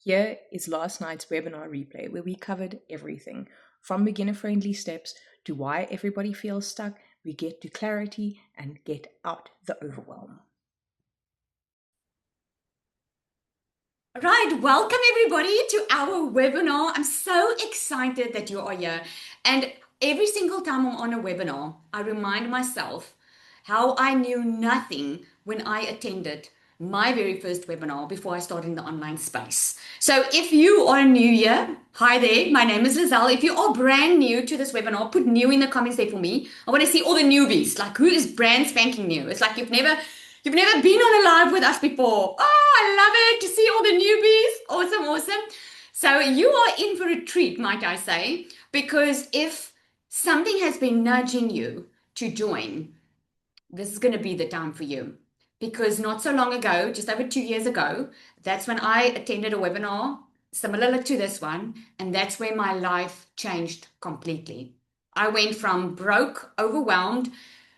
Here is last night's webinar replay where we covered everything from beginner friendly steps to why everybody feels stuck. We get to clarity and get out the overwhelm. Right, welcome everybody to our webinar. I'm so excited that you are here. And every single time I'm on a webinar, I remind myself how I knew nothing when I attended my very first webinar before I started in the online space. So if you are new here, hi there, my name is Lizelle. If you are brand new to this webinar, put new in the comments there for me. I want to see all the newbies, like who is brand spanking new. It's like You've never been on a live with us before. Oh, I love it to see all the newbies. Awesome, awesome. So you are in for a treat, might I say, because if something has been nudging you to join, this is going to be the time for you. Because not so long ago, just over 2 years ago, that's when I attended a webinar similar to this one, and that's where my life changed completely. I went from broke, overwhelmed,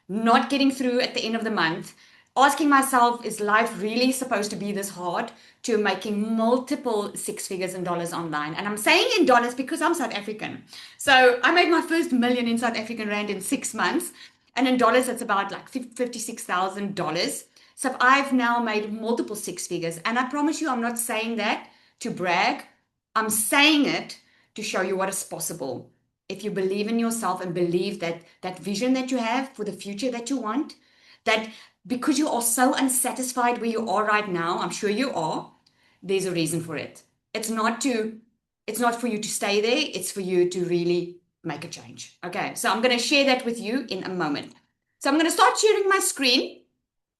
not getting through at the end of the month, asking myself, is life really supposed to be this hard, to making multiple six figures in dollars online. And I'm saying in dollars because I'm South African. So I made my first million in South African Rand in 6 months. And in dollars, it's about like $56,000. So I've now made multiple six figures. And I promise you, I'm not saying that to brag. I'm saying it to show you what is possible. If you believe in yourself and believe that that vision that you have for the future that you want, that because you are so unsatisfied where you are right now, I'm sure you are, there's a reason for it. It's not for you to stay there, it's for you to really make a change. Okay, so I'm going to share that with you in a moment. So I'm going to start sharing my screen.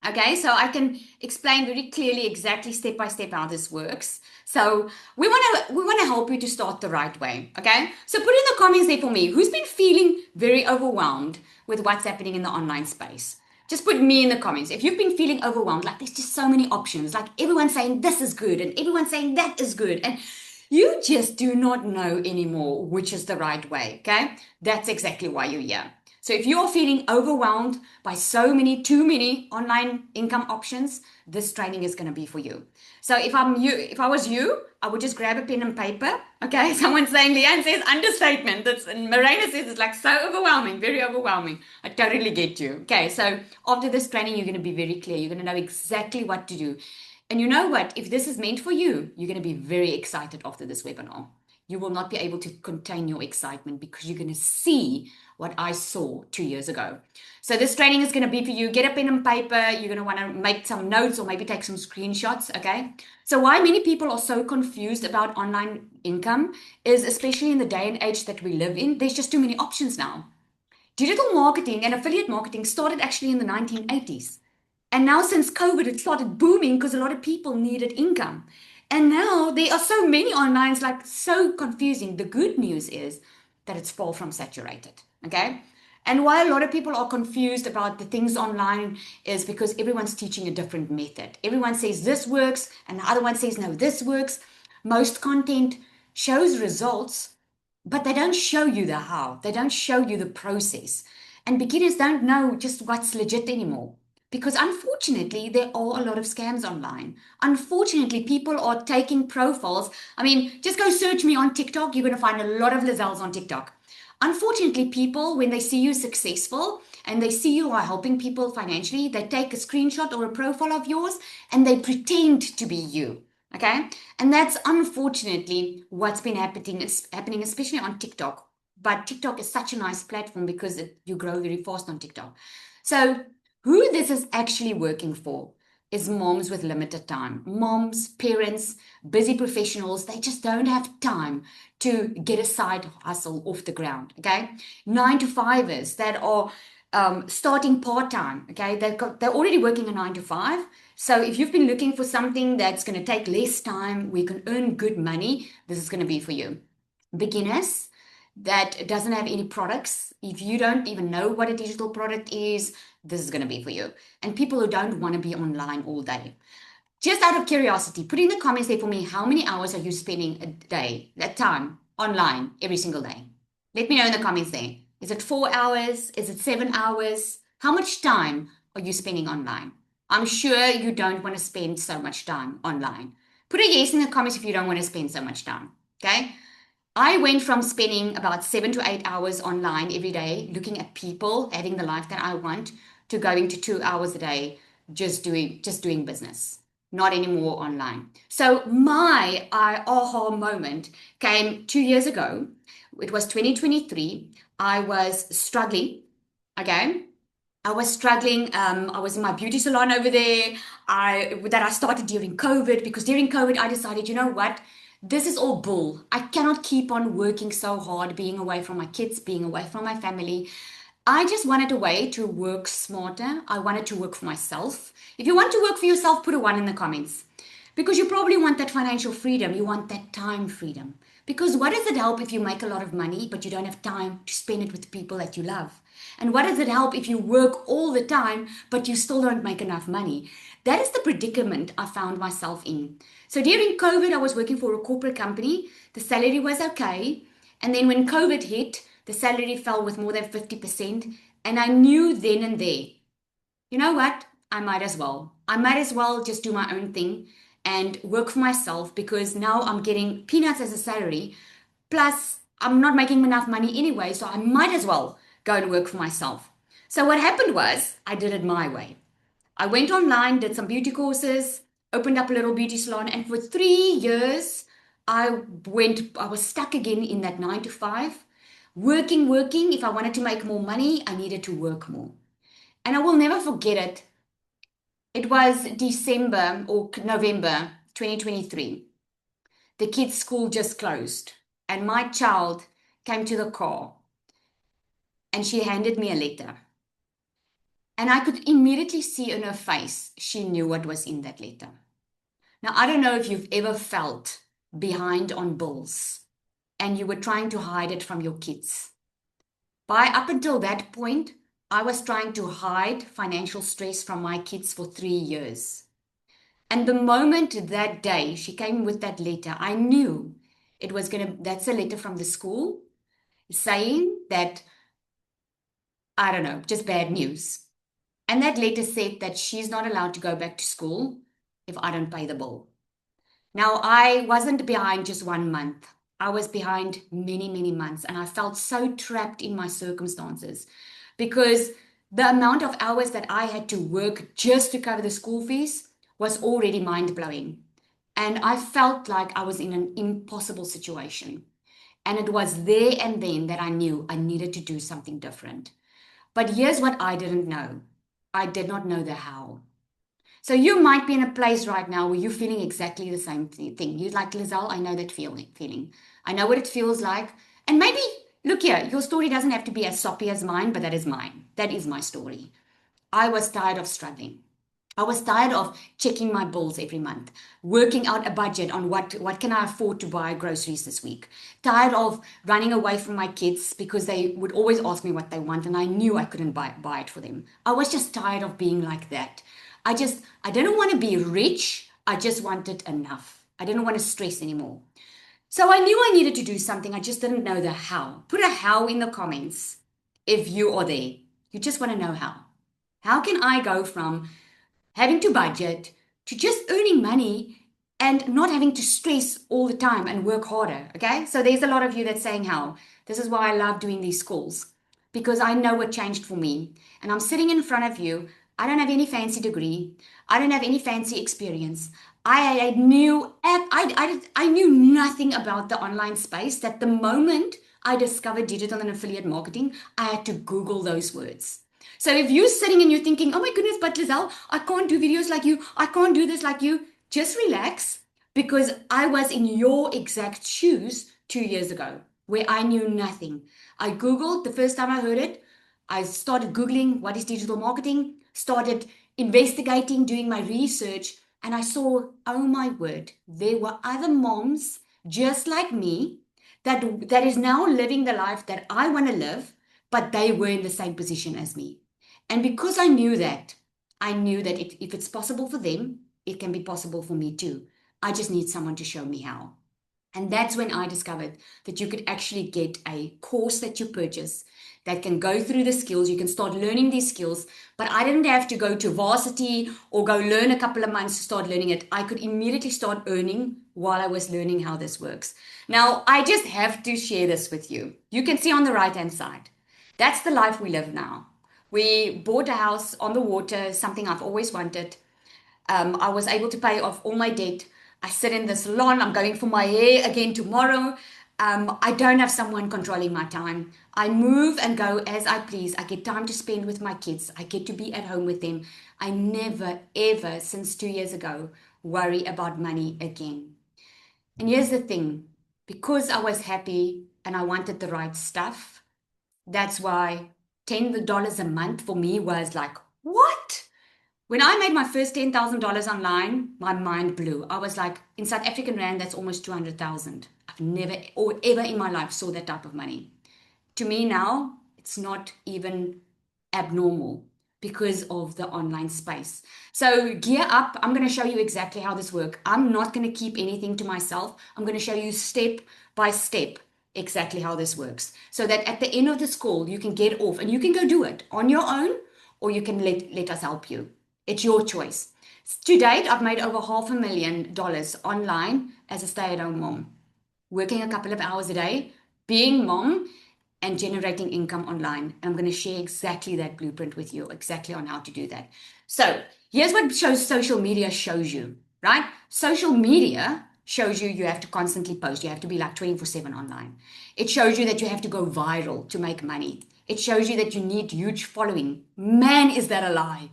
Okay, so I can explain very clearly exactly step by step how this works. So we want to help you to start the right way. Okay, so put in the comments there for me who's been feeling very overwhelmed with what's happening in the online space. Just put me in the comments if you've been feeling overwhelmed, like there's just so many options, like everyone's saying this is good and everyone's saying that is good, and you just do not know anymore which is the right way. Okay, that's exactly why you're here. So if you're feeling overwhelmed by so many, too many online income options, this training is going to be for you. So if I was you, I would just grab a pen and paper. Okay, someone's saying, Leanne says understatement. And Marina says it's like so overwhelming, very overwhelming. I totally get you. Okay, so after this training, you're going to be very clear. You're going to know exactly what to do. And you know what? If this is meant for you, you're going to be very excited after this webinar. You will not be able to contain your excitement because you're going to see what I saw 2 years ago. So this training is going to be for you. Get a pen and paper. You're going to want to make some notes or maybe take some screenshots. Okay. So why many people are so confused about online income is, especially in the day and age that we live in, there's just too many options now. Digital marketing and affiliate marketing started actually in the 1980s. And now since COVID, it started booming because a lot of people needed income. And now there are so many online, it's like so confusing. The good news is that it's far from saturated. Okay. And why a lot of people are confused about the things online is because everyone's teaching a different method. Everyone says this works, and the other one says, no, this works. Most content shows results, but they don't show you the how. They don't show you the process. And beginners don't know just what's legit anymore. Because unfortunately, there are a lot of scams online. Unfortunately, people are taking profiles. I mean, just go search me on TikTok. You're going to find a lot of Lizelles on TikTok. Unfortunately, people, when they see you successful and they see you are helping people financially, they take a screenshot or a profile of yours and they pretend to be you. Okay. And that's unfortunately what's been happening, especially on TikTok. But TikTok is such a nice platform because you grow very fast on TikTok. So who this is actually working for is moms with limited time. Moms, parents, busy professionals, they just don't have time to get a side hustle off the ground. Okay. 9 to 5ers that are starting part-time. Okay. They're already working a 9 to 5. So if you've been looking for something that's going to take less time, we can earn good money, this is going to be for you. Beginners that doesn't have any products, if you don't even know what a digital product is, this is going to be for you. And people who don't want to be online all day. Just out of curiosity, put in the comments there for me, how many hours are you spending a day, that time, online, every single day? Let me know in the comments there. Is it 4 hours? Is it 7 hours? How much time are you spending online? I'm sure you don't want to spend so much time online Put a yes in the comments if you don't want to spend so much time. Okay. I went from spending about 7 to 8 hours online every day looking at people having the life that I want to going to 2 hours a day just doing business. Not anymore online. So my aha moment came 2 years ago. It was 2023. I was struggling. Okay. I was struggling. I was in my beauty salon over there. I started during COVID because during COVID I decided, you know what? This is all bull. I cannot keep on working so hard, being away from my kids, being away from my family. I just wanted a way to work smarter. I wanted to work for myself. If you want to work for yourself, put a one in the comments. Because you probably want that financial freedom. You want that time freedom. Because what does it help if you make a lot of money, but you don't have time to spend it with people that you love? And what does it help if you work all the time, but you still don't make enough money? That is the predicament I found myself in. So during COVID, I was working for a corporate company. The salary was okay. And then when COVID hit, the salary fell with more than 50%. And I knew then and there, you know what? I might as well. I might as well just do my own thing and work for myself because now I'm getting peanuts as a salary. Plus, I'm not making enough money anyway, so I might as well go and work for myself. So, what happened was I did it my way. I went online, did some beauty courses, opened up a little beauty salon, and for 3 years, I was stuck again in that 9 to 5, working. If I wanted to make more money, I needed to work more. And I will never forget it. It was December or November 2023. The kids' school just closed, and my child came to the car and she handed me a letter. And I could immediately see in her face, she knew what was in that letter. Now, I don't know if you've ever felt behind on bills and you were trying to hide it from your kids. Up until that point, I was trying to hide financial stress from my kids for 3 years. And the moment that day she came with that letter, I knew that's a letter from the school saying that, I don't know, just bad news. And that letter said that she's not allowed to go back to school if I don't pay the bill. Now, I wasn't behind just 1 month. I was behind many, many months, and I felt so trapped in my circumstances because the amount of hours that I had to work just to cover the school fees was already mind blowing. And I felt like I was in an impossible situation. And it was there and then that I knew I needed to do something different. But here's what I didn't know. I did not know the how. So you might be in a place right now where you're feeling exactly the same thing. You're like, Lizelle, I know that feeling. I know what it feels like. And maybe, look here, your story doesn't have to be as soppy as mine, but that is mine. That is my story. I was tired of struggling. I was tired of checking my bills every month, working out a budget on what can I afford to buy groceries this week. Tired of running away from my kids because they would always ask me what they want and I knew I couldn't buy it for them. I was just tired of being like that. I didn't want to be rich. I just wanted enough. I didn't want to stress anymore. So I knew I needed to do something. I just didn't know the how. Put a how in the comments if you are there. You just want to know how. How can I go from having to budget to just earning money and not having to stress all the time and work harder? Okay. So there's a lot of you that's saying how. This is why I love doing these calls because I know what changed for me. And I'm sitting in front of you. I don't have any fancy degree. I don't have any fancy experience. I knew nothing about the online space. That the moment I discovered digital and affiliate marketing, I had to Google those words. So if you're sitting and you're thinking, oh my goodness, but Lizelle, I can't do videos like you. I can't do this like you. Just relax because I was in your exact shoes 2 years ago where I knew nothing. I Googled the first time I heard it. I started Googling what is digital marketing, started investigating, doing my research, and I saw, oh my word, there were other moms just like me that is now living the life that I want to live, but they were in the same position as me. And because I knew that if it's possible for them, it can be possible for me too. I just need someone to show me how. And that's when I discovered that you could actually get a course that you purchase that can go through the skills. You can start learning these skills, but I didn't have to go to varsity or go learn a couple of months to start learning it. I could immediately start earning while I was learning how this works. Now, I just have to share this with you. You can see on the right hand side. That's the life we live now. We bought a house on the water, something I've always wanted. I was able to pay off all my debt. I sit in the salon. I'm going for my hair again tomorrow. I don't have someone controlling my time. I move and go as I please. I get time to spend with my kids. I get to be at home with them. I never, ever, since 2 years ago, worry about money again. And here's the thing, because I was happy and I wanted the right stuff, that's why $10 a month for me was like, what? When I made my first $10,000 online, my mind blew. I was like, in South African Rand, that's almost 200,000. I've never or ever in my life saw that type of money. To me now, it's not even abnormal because of the online space. So gear up. I'm going to show you exactly how this works. I'm not going to keep anything to myself. I'm going to show you step by step exactly how this works so that at the end of this call, you can get off and you can go do it on your own or you can let us help you. It's your choice. To date, I've made over $500,000 online as a stay-at-home mom, working a couple of hours a day, being mom, and generating income online. And I'm going to share exactly that blueprint with you, exactly on how to do that. So here's what social media shows you, right? Social media shows you you have to constantly post. You have to be like 24/7 online. It shows you that you have to go viral to make money. It shows you that you need huge following. Man, is that a lie?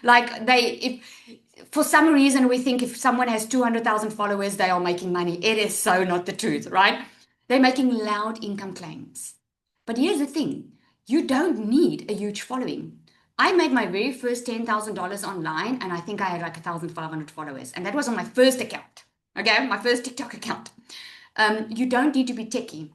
Like if for some reason we think if someone has 200,000 followers, they are making money. It is so not the truth, right? They're making loud income claims. But here's the thing, you don't need a huge following. I made my very first $10,000 online, and I think I had like 1,500 followers. And that was on my first account, okay? My first TikTok account. You don't need to be techie,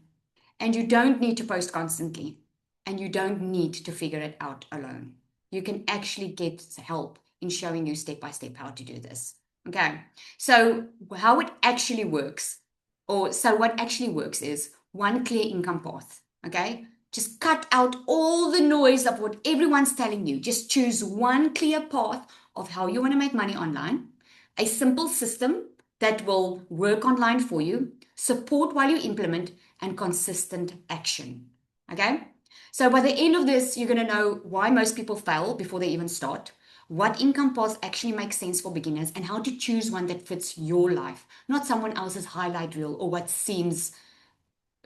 and you don't need to post constantly, and you don't need to figure it out alone. You can actually get help in showing you step by step how to do this, okay? So, how it actually works, what actually works is one clear income path. Okay, just cut out all the noise of what everyone's telling you. Just choose one clear path of how you want to make money online, a simple system that will work online for you, support while you implement, and consistent action. Okay, so by the end of this, you're going to know why most people fail before they even start, what income paths actually make sense for beginners, and how to choose one that fits your life, not someone else's highlight reel or what seems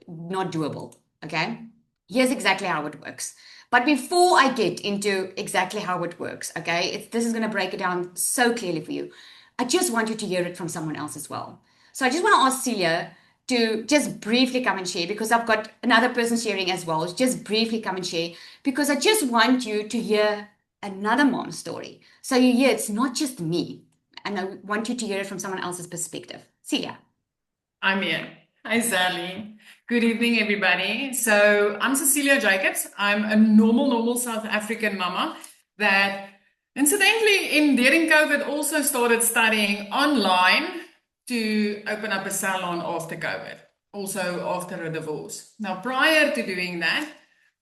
not doable. Okay, here's exactly how it works. But before I get into exactly how it works, okay, this is going to break it down so clearly for you. I just want you to hear it from someone else as well. So I just want to ask Celia to just briefly come and share because I've got another person sharing as well. Just briefly come and share because I just want you to hear another mom's story. So you hear it's not just me, and I want you to hear it from someone else's perspective. Celia. I'm here. Hi, Sally. Good evening, everybody. So I'm Cecilia Jacobs. I'm a normal South African mama that incidentally during COVID also started studying online to open up a salon after COVID, also after a divorce. Now, prior to doing that,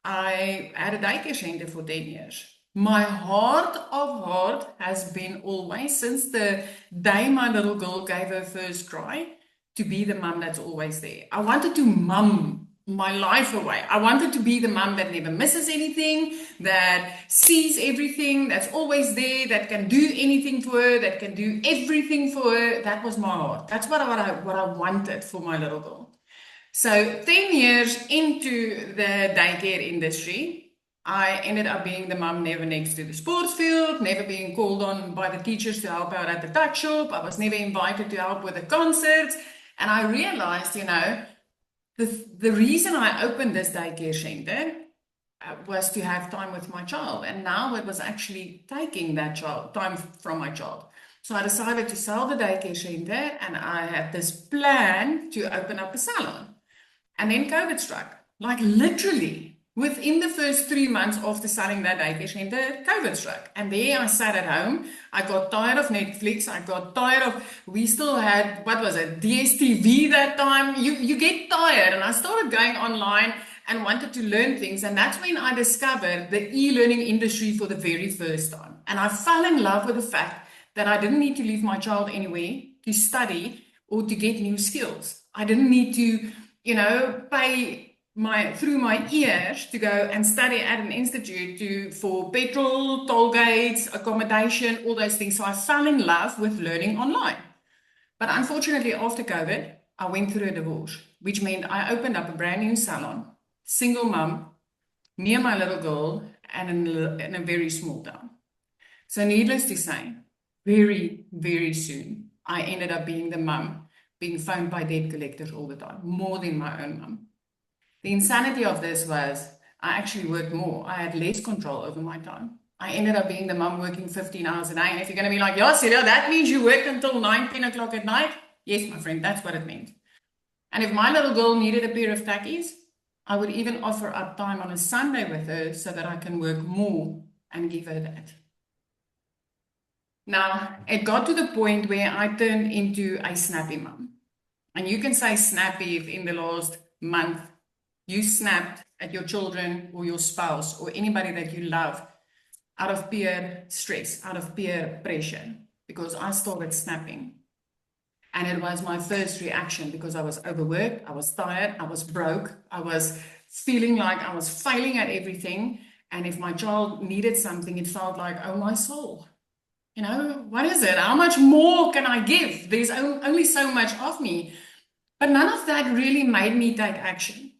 I had a daycare center for 10 years. My heart of heart has been always, since the day my little girl gave her first cry, to be the mum that's always there. I wanted to mum my life away. I wanted to be the mum that never misses anything, that sees everything, that's always there, that can do anything for her, that can do everything for her. That was my heart. That's what I wanted for my little girl. So 10 years into the daycare industry, I ended up being the mum never next to the sports field, never being called on by the teachers to help out at the tuck shop. I was never invited to help with the concerts. And I realized, the reason I opened this daycare center was to have time with my child. And now it was actually taking that time from my child. So I decided to sell the daycare center and I had this plan to open up a salon. And then COVID struck, like literally. Within the first 3 months after selling that daycare center, COVID struck. And there I sat at home. I got tired of Netflix. I got tired of, we still had, what was it, DSTV that time. You get tired. And I started going online and wanted to learn things. And that's when I discovered the e-learning industry for the very first time. And I fell in love with the fact that I didn't need to leave my child anywhere to study or to get new skills. I didn't need to, pay through my ears to go and study at an institute for petrol, toll gates, accommodation, all those things. So I fell in love with learning online. But unfortunately, after COVID, I went through a divorce, which meant I opened up a brand new salon, single mom, me and my little girl, and in a very small town. So needless to say, very, very soon, I ended up being the mum, being phoned by debt collectors all the time, more than my own mum. The insanity of this was I actually worked more. I had less control over my time. I ended up being the mum working 15 hours a day. And if you're going to be like, yeah, Celia, that means you worked until 9, 10 o'clock at night. Yes, my friend, that's what it meant. And if my little girl needed a pair of tackies, I would even offer up time on a Sunday with her so that I can work more and give her that. Now, it got to the point where I turned into a snappy mum. And you can say snappy if in the last month you snapped at your children or your spouse or anybody that you love out of peer stress, out of peer pressure, because I started snapping. And it was my first reaction because I was overworked, I was tired, I was broke, I was feeling like I was failing at everything. And if my child needed something, it felt like, oh, my soul. What is it? How much more can I give? There's only so much of me. But none of that really made me take action.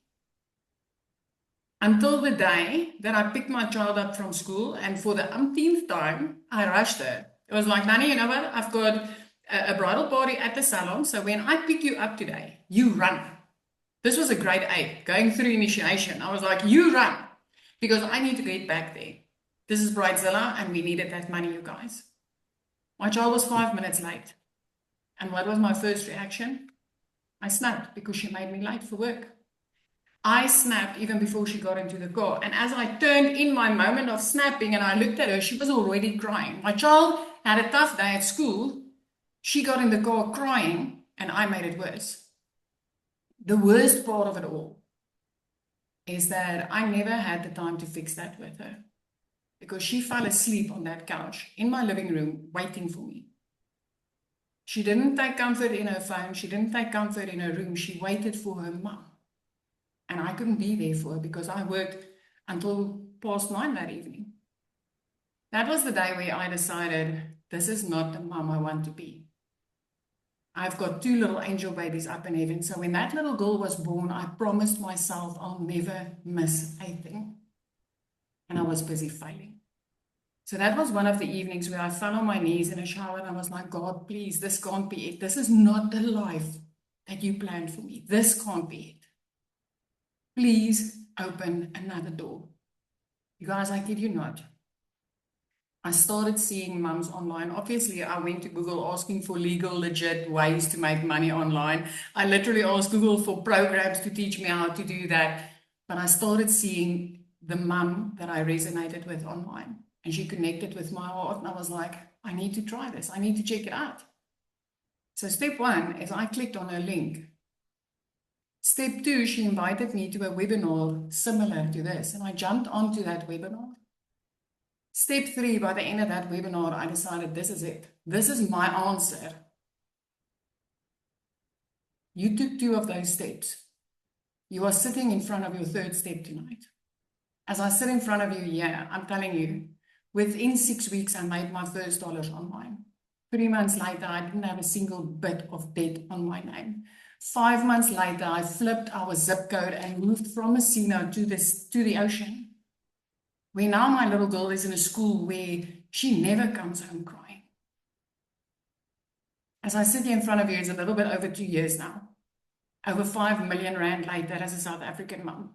Until the day that I picked my child up from school, and for the umpteenth time, I rushed her. It was like, Nani, you know what? I've got a bridal party at the salon, so when I pick you up today, you run. This was a grade 8, going through initiation. I was like, you run, because I need to get back there. This is Bridezilla, and we needed that money, you guys. My child was 5 minutes late. And what was my first reaction? I snapped because she made me late for work. I snapped even before she got into the car. And as I turned in my moment of snapping and I looked at her, she was already crying. My child had a tough day at school. She got in the car crying, and I made it worse. The worst part of it all is that I never had the time to fix that with her, because she fell asleep on that couch in my living room waiting for me. She didn't take comfort in her phone. She didn't take comfort in her room. She waited for her mom. And I couldn't be there for her because I worked until past 9 that evening. That was the day where I decided, this is not the mom I want to be. I've got 2 little angel babies up in heaven. So when that little girl was born, I promised myself I'll never miss a thing. And I was busy failing. So that was one of the evenings where I fell on my knees in a shower and I was like, God, please, this can't be it. This is not the life that you planned for me. This can't be it. Please open another door. You guys, I kid you not. I started seeing mums online. Obviously, I went to Google asking for legal, legit ways to make money online. I literally asked Google for programs to teach me how to do that. But I started seeing the mum that I resonated with online. And she connected with my heart. And I was like, I need to try this. I need to check it out. So step 1 is I clicked on her link. Step 2, she invited me to a webinar similar to this. And I jumped onto that webinar. Step 3, by the end of that webinar, I decided this is it. This is my answer. You took 2 of those steps. You are sitting in front of your 3rd step tonight. As I sit in front of you here, I'm telling you, within 6 weeks, I made my first dollars online. 3 months later, I didn't have a single bit of debt on my name. 5 months later, I flipped our zip code and moved from Messina to the ocean. Where now my little girl is in a school where she never comes home crying. As I sit here in front of you, it's a little bit over 2 years now. Over 5 million rand later as a South African mom.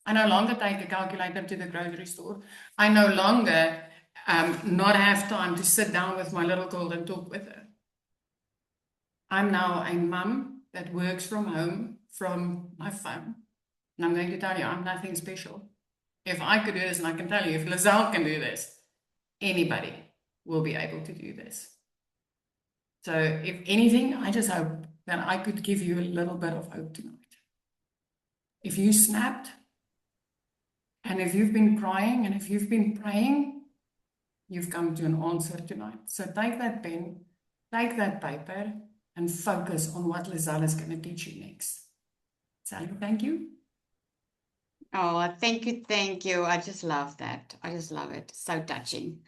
I no longer take a calculator to the grocery store. I no longer not have time to sit down with my little girl and talk with her. I'm now a mom that works from home from my phone. And I'm going to tell you, I'm nothing special. If I could do this, and I can tell you, if Lizelle can do this, anybody will be able to do this. So if anything, I just hope that I could give you a little bit of hope tonight. If you snapped, and if you've been crying, and if you've been praying, you've come to an answer tonight. So take that pen, take that paper, and focus on what Lizelle is going to teach you next. Sally, thank you. Oh, thank you, thank you. I just love that. I just love it. So touching.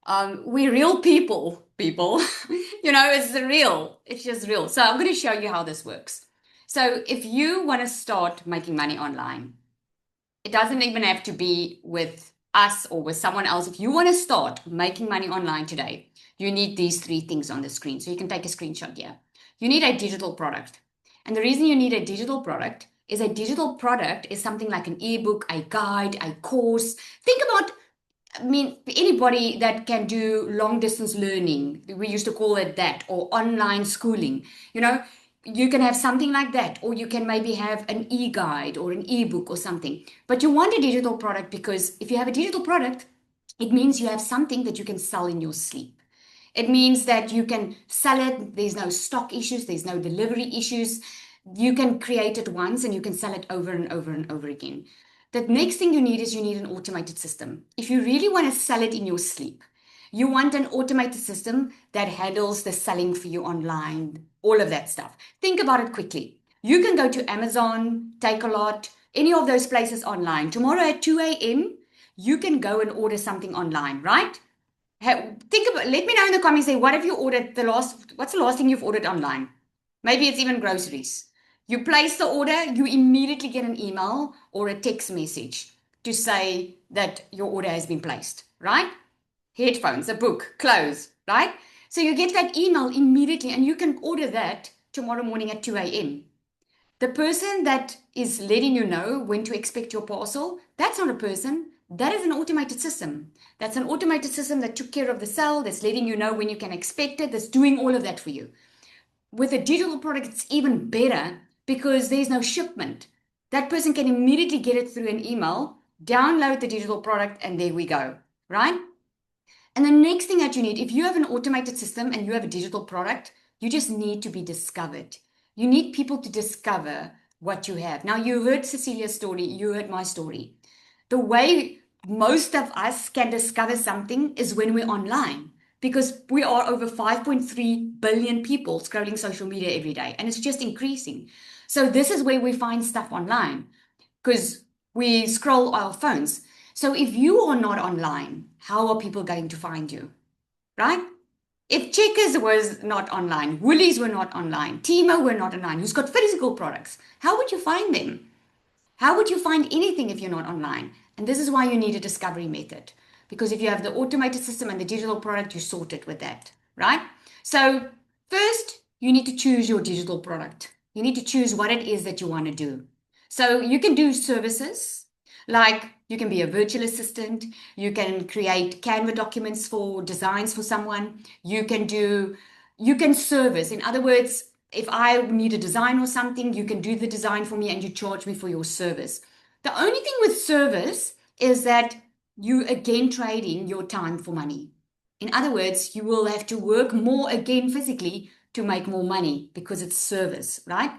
We're real people. It's real. It's just real. So I'm going to show you how this works. So if you want to start making money online, it doesn't even have to be with us or with someone else. If you want to start making money online today, you need these 3 things on the screen. So you can take a screenshot here. You need a digital product. And the reason you need a digital product is something like an ebook, a guide, a course. Think about, anybody that can do long distance learning, we used to call it that, or online schooling, you can have something like that, or you can maybe have an e-guide or an ebook or something. But you want a digital product because if you have a digital product, it means you have something that you can sell in your sleep. It means that you can sell it. There's no stock issues. There's no delivery issues. You can create it once and you can sell it over and over and over again. The next thing you need is you need an automated system. If you really want to sell it in your sleep, you want an automated system that handles the selling for you online, all of that stuff. Think about it quickly. You can go to Amazon, Takealot, any of those places online. Tomorrow at 2 a.m., you can go and order something online, right? Think about. Let me know in the comments. Say, what have you ordered what's the last thing you've ordered online? Maybe it's even groceries. You place the order, you immediately get an email or a text message to say that your order has been placed, right? Headphones, a book, clothes, right? So you get that email immediately and you can order that tomorrow morning at 2 a.m. The person that is letting you know when to expect your parcel, that's not a person. That is an automated system. That's an automated system that took care of the sale, that's letting you know when you can expect it, that's doing all of that for you. With a digital product, it's even better because there's no shipment. That person can immediately get it through an email, download the digital product, and there we go, right? And the next thing that you need, if you have an automated system and you have a digital product, you just need to be discovered. You need people to discover what you have. Now, you heard Cecilia's story, you heard my story. The way most of us can discover something is when we're online, because we are over 5.3 billion people scrolling social media every day, and it's just increasing. So this is where we find stuff online, because we scroll our phones. So if you are not online, how are people going to find you, right? If Checkers was not online, Woolies were not online, Timo were not online, who's got physical products, how would you find them? How would you find anything if you're not online? And this is why you need a discovery method. Because if you have the automated system and the digital product, you sort it with that, right? So first, you need to choose your digital product. You need to choose what it is that you want to do. So you can do services, like you can be a virtual assistant. You can create Canva documents for designs for someone. You can service. In other words, if I need a design or something, you can do the design for me and you charge me for your service. The only thing with service is that you again trading your time for money. In other words, you will have to work more again physically to make more money because it's service, right?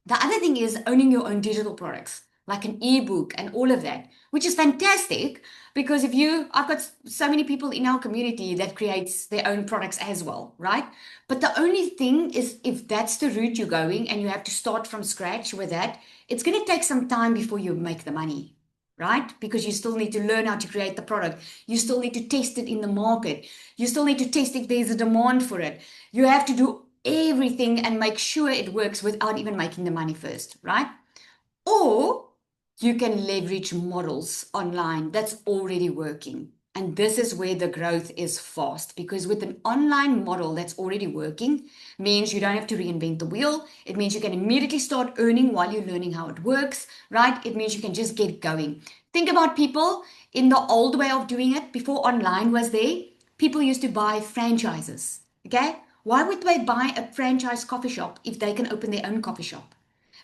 The other thing is owning your own digital products, like an ebook and all of that, which is fantastic because I've got so many people in our community that creates their own products as well, right? But the only thing is if that's the route you're going and you have to start from scratch with that, it's going to take some time before you make the money, right? Because you still need to learn how to create the product. You still need to test it in the market. You still need to test if there's a demand for it. You have to do everything and make sure it works without even making the money first, right? Or you can leverage models online that's already working. And this is where the growth is fast, because with an online model that's already working means you don't have to reinvent the wheel. It means you can immediately start earning while you're learning how it works, right? It means you can just get going. Think about people in the old way of doing it before online was there. People used to buy franchises, okay? Why would they buy a franchise coffee shop if they can open their own coffee shop?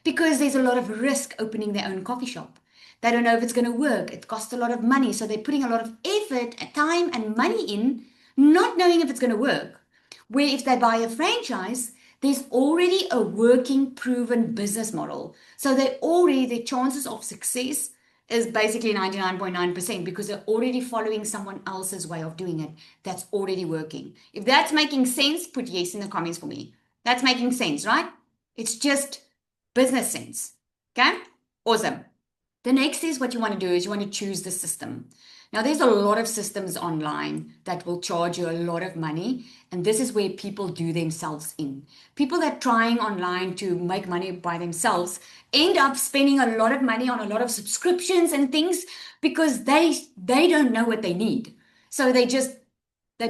Because there's a lot of risk opening their own coffee shop. They don't know if it's going to work. It costs a lot of money. So they're putting a lot of effort, time, and money in, not knowing if it's going to work. Where if they buy a franchise, there's already a working, proven business model. So their chances of success is basically 99.9% because they're already following someone else's way of doing it that's already working. If that's making sense, put yes in the comments for me. That's making sense, right? It's just business sense. Okay? Awesome. The next is what you want to do is you want to choose the system. Now, there's a lot of systems online that will charge you a lot of money, and this is where people do themselves in. People that are trying online to make money by themselves end up spending a lot of money on a lot of subscriptions and things because they don't know what they need. So they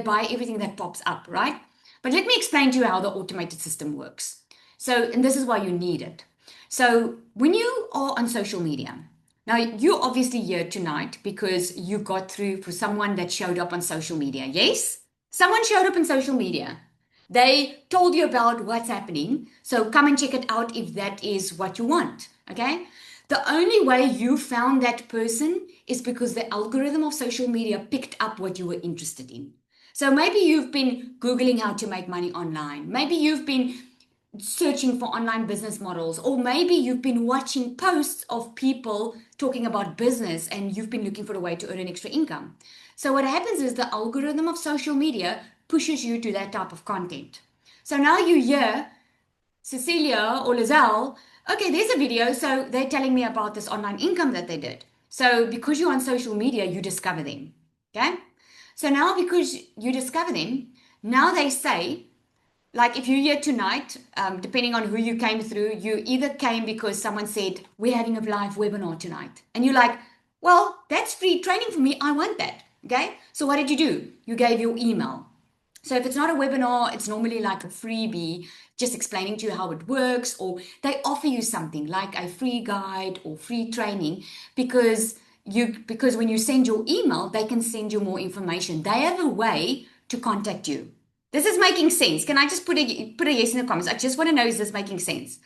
buy everything that pops up, right? But let me explain to you how the automated system works. So, and this is why you need it. So, when you are on social media, now you're obviously here tonight because you got through for someone that showed up on social media. Yes? Someone showed up on social media. They told you about what's happening. So come and check it out if that is what you want. Okay? The only way you found that person is because the algorithm of social media picked up what you were interested in. So maybe you've been Googling how to make money online. Maybe you've been searching for online business models, or maybe you've been watching posts of people talking about business and you've been looking for a way to earn an extra income. So what happens is the algorithm of social media pushes you to that type of content. So now you hear Cecilia or Lizelle, okay, there's a video, so they're telling me about this online income that they did. So because you're on social media, you discover them. Okay? So now because you discover them, now they say, like if you're here tonight, depending on who you came through, you either came because someone said, we're having a live webinar tonight. And you're like, well, that's free training for me. I want that. Okay. So what did you do? You gave your email. So if it's not a webinar, it's normally like a freebie, just explaining to you how it works, or they offer you something like a free guide or free training because when you send your email, they can send you more information. They have a way to contact you. This is making sense. Can I just put a yes in the comments? I just want to know, is this making sense?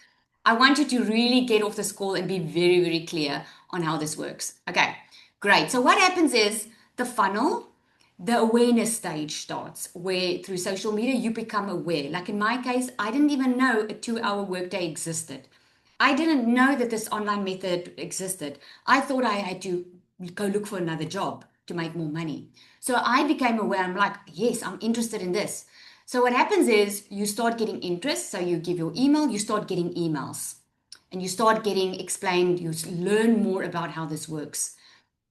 I want you to really get off this call and be very, very clear on how this works. Okay, great. So what happens is the funnel, the awareness stage starts where through social media, you become aware. Like in my case, I didn't even know a 2-hour workday existed. I didn't know that this online method existed. I thought I had to go look for another job to make more money. So I became aware. I'm like, yes, I'm interested in this. So what happens is you start getting interest. So you give your email, you start getting emails and you start getting explained, you learn more about how this works.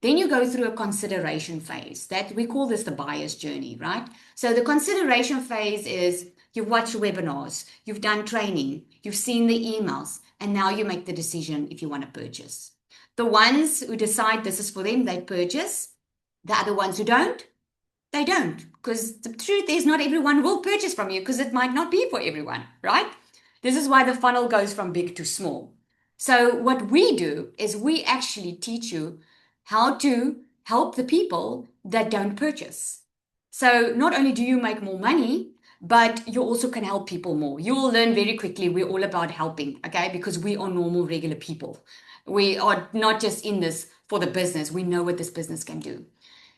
Then you go through a consideration phase that we call this the buyer's journey, right? So the consideration phase is you've watched webinars, you've done training, you've seen the emails, and now you make the decision if you want to purchase. The ones who decide this is for them, they purchase. The other ones who don't, they don't. Because the truth is not everyone will purchase from you because it might not be for everyone, right? This is why the funnel goes from big to small. So what we do is we actually teach you how to help the people that don't purchase. So not only do you make more money, but you also can help people more. You will learn very quickly we're all about helping, okay? Because we are normal, regular people. We are not just in this for the business. We know what this business can do.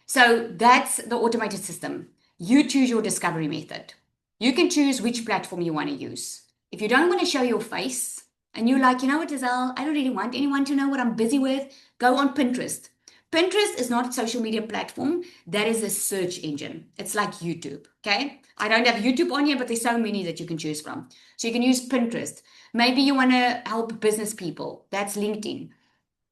So that's the automated system. You choose your discovery method. You can choose which platform you want to use. If you don't want to show your face and you're like, you know what, Giselle, I don't really want anyone to know what I'm busy with, go on Pinterest. Pinterest is not a social media platform. That is a search engine. It's like YouTube, okay? I don't have YouTube on here, but there's so many that you can choose from. So you can use Pinterest. Maybe you want to help business people. That's LinkedIn.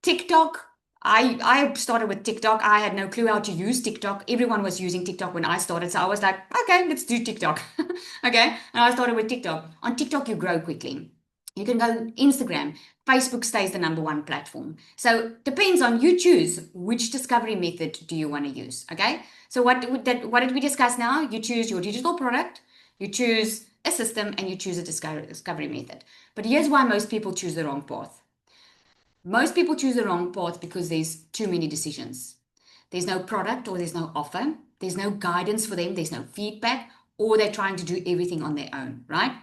TikTok. I started with TikTok. I had no clue how to use TikTok. Everyone was using TikTok when I started. So I was like, okay, let's do TikTok. Okay. And I started with TikTok. On TikTok, you grow quickly. You can go Instagram. Facebook stays the #1 platform. So depends on you choose which discovery method do you want to use. Okay. So what did we discuss now? You choose your digital product, you choose a system, and you choose a discovery method. But here's why most people choose the wrong path. Most people choose the wrong path because there's too many decisions. There's no product or there's no offer. There's no guidance for them. There's no feedback, or they're trying to do everything on their own, right?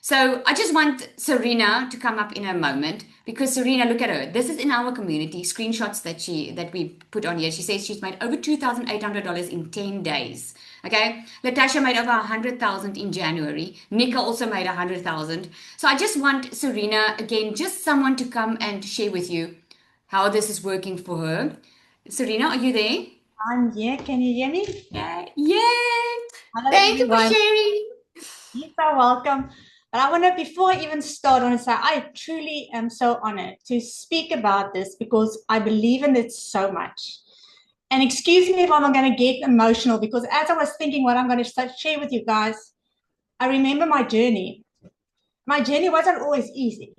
So I just want Serena to come up in a moment because Serena, look at her. This is in our community, screenshots that we put on here. She says she's made over $2,800 in 10 days. Okay. Latasha made over 100,000 in January. Nika also made 100,000. So I just want Serena, again, just someone to come and share with you how this is working for her. Serena, are you there? I'm here. Can you hear me? Yay. Yay. Hello, Thank you for everyone. sharing. You're so welcome. But I want to, before I even start, I want to say I truly am so honored to speak about this because I believe in it so much. And excuse me if I'm going to get emotional because as I was thinking what I'm going to share with you guys, I remember my journey. My journey wasn't always easy.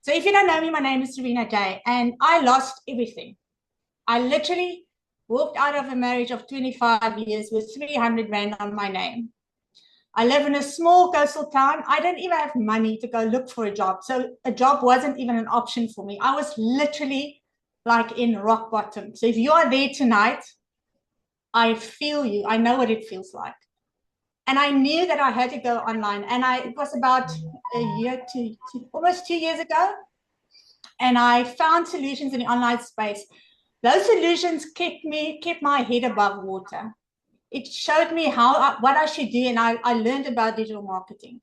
So if you don't know me, my name is Serena J, and I lost everything. I literally walked out of a marriage of 25 years with 300 Rand on my name. I live in a small coastal town. I didn't even have money to go look for a job. So a job wasn't even an option for me. I was literally like in rock bottom. So if you are there tonight, I feel you. I know what it feels like. And I knew that I had to go online. And it was about a year to almost 2 years ago. And I found solutions in the online space. Those solutions kept my head above water. It showed me what I should do, and I learned about digital marketing.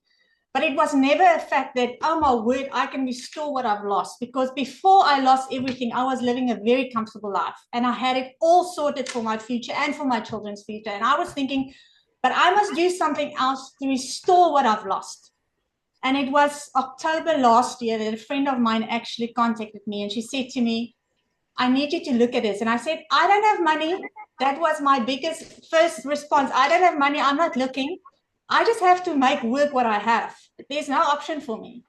But it was never a fact that, oh my word, I can restore what I've lost. Because before I lost everything, I was living a very comfortable life. And I had it all sorted for my future and for my children's future. And I was thinking, but I must do something else to restore what I've lost. And it was October last year that a friend of mine actually contacted me and she said to me, I need you to look at this. And I said, I don't have money. That was my biggest first response. I don't have money. I'm not looking. I just have to make work what I have. There's no option for me.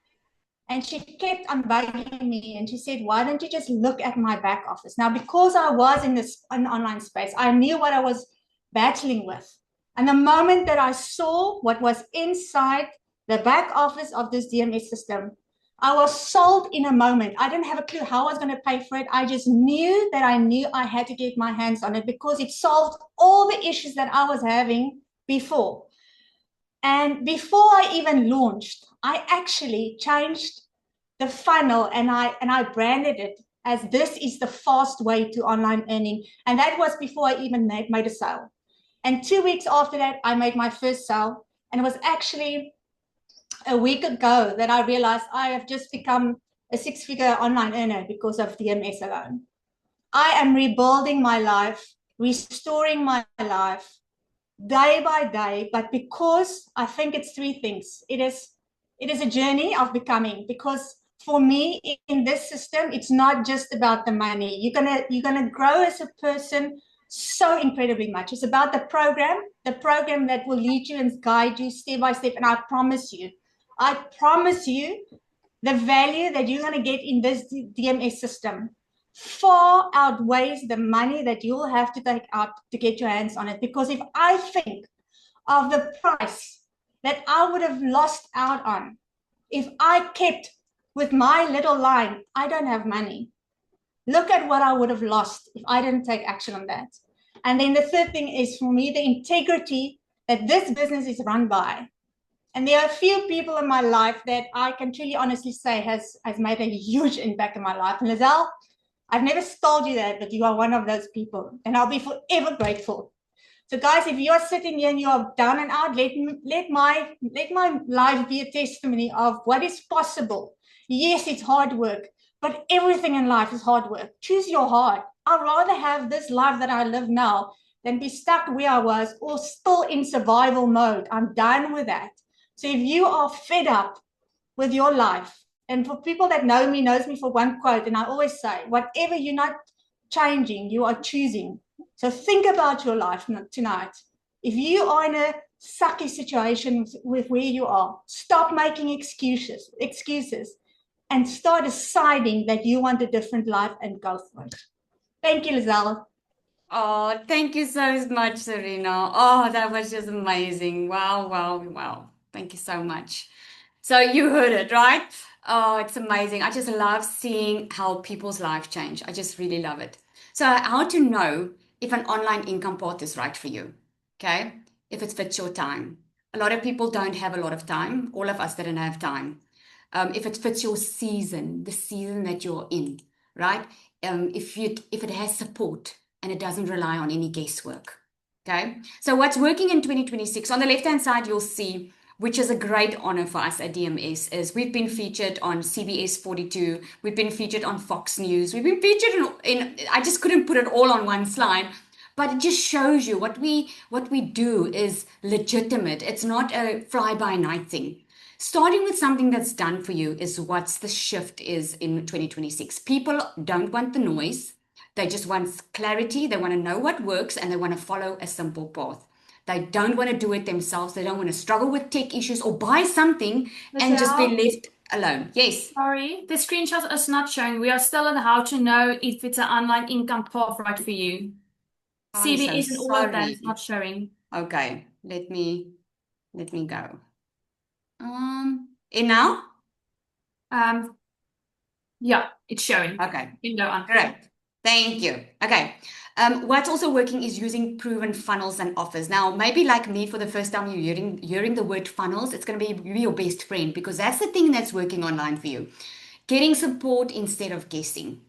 And she kept on bugging me and she said, why don't you just look at my back office? Now, because I was in this online space, I knew what I was battling with. And the moment that I saw what was inside the back office of this DMS system, I was sold in a moment. I didn't have a clue how I was going to pay for it. I just knew that I knew I had to get my hands on it because it solved all the issues that I was having before. And before I even launched, I actually changed the funnel and I branded it as this is the fast way to online earning. And that was before I even made a sale. And 2 weeks after that, I made my first sale. And it was actually a week ago that I realized I have just become a six-figure online earner because of DMS alone. I am rebuilding my life, restoring my life day by day, but because I think it's three things. It is a journey of becoming, because for me in this system, it's not just about the money. You're gonna grow as a person so incredibly much. It's about the program that will lead you and guide you step by step. And I promise you, the value that you're going to get in this DMS system far outweighs the money that you'll have to take out to get your hands on it. Because if I think of the price that I would have lost out on if I kept with my little line, I don't have money. Look at what I would have lost if I didn't take action on that. And then the third thing is for me, the integrity that this business is run by. And there are a few people in my life that I can truly honestly say has made a huge impact in my life. And Lizelle, I've never told you that, but you are one of those people. And I'll be forever grateful. So guys, if you're sitting here and you are down and out, let my life be a testimony of what is possible. Yes, it's hard work, but everything in life is hard work. Choose your heart. I'd rather have this life that I live now than be stuck where I was or still in survival mode. I'm done with that. So if you are fed up with your life, and for people that knows me for one quote, and I always say, whatever you're not changing, you are choosing. So think about your life tonight. If you are in a sucky situation with where you are, stop making excuses, and start deciding that you want a different life and go for it. Thank you, Lizelle. Oh, thank you so much, Serena. Oh, that was just amazing. Wow, wow, wow. Thank you so much. So you heard it, right? Oh, it's amazing. I just love seeing how people's lives change. I just really love it. So how to know if an online income path is right for you? Okay? If it fits your time. A lot of people don't have a lot of time. All of us didn't have time. If it fits your season, the season that you're in, right? If it has support and it doesn't rely on any guesswork. Okay. So what's working in 2026, on the left-hand side, you'll see, which is a great honor for us at DMS, is we've been featured on CBS 42, we've been featured on Fox News, we've been featured in I just couldn't put it all on one slide, but it just shows you what we do is legitimate. It's not a fly-by-night thing. Starting with something that's done for you is what's the shift is in 2026. People don't want the noise. They just want clarity. They want to know what works and they want to follow a simple path. They don't want to do it themselves. They don't want to struggle with tech issues or buy something and just be Michelle, left alone. Yes. sorry, the screenshot is not showing. We are still on how to know if it's an online income path right for you. I'm so CVS and all of that is sorry. not showing. Okay, let me go. And now? Um, yeah, it's showing. Okay. Window on. Great. Thank you. Okay. What's also working is using proven funnels and offers. Now, maybe like me, for the first time you're hearing the word funnels, it's going to be your best friend because that's the thing that's working online for you. Getting support instead of guessing.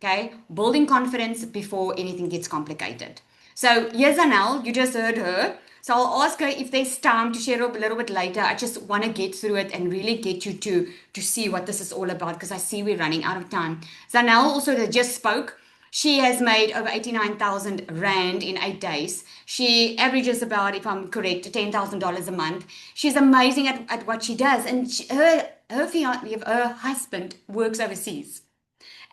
Okay. Building confidence before anything gets complicated. So here's Anel. You just heard her. So I'll ask her if there's time to share a little bit later. I just want to get through it and really get you to see what this is all about because I see we're running out of time. Zanel also that just spoke. She has made over 89,000 Rand in 8 days. She averages about, if I'm correct, $10,000 a month. She's amazing at what she does. And her husband works overseas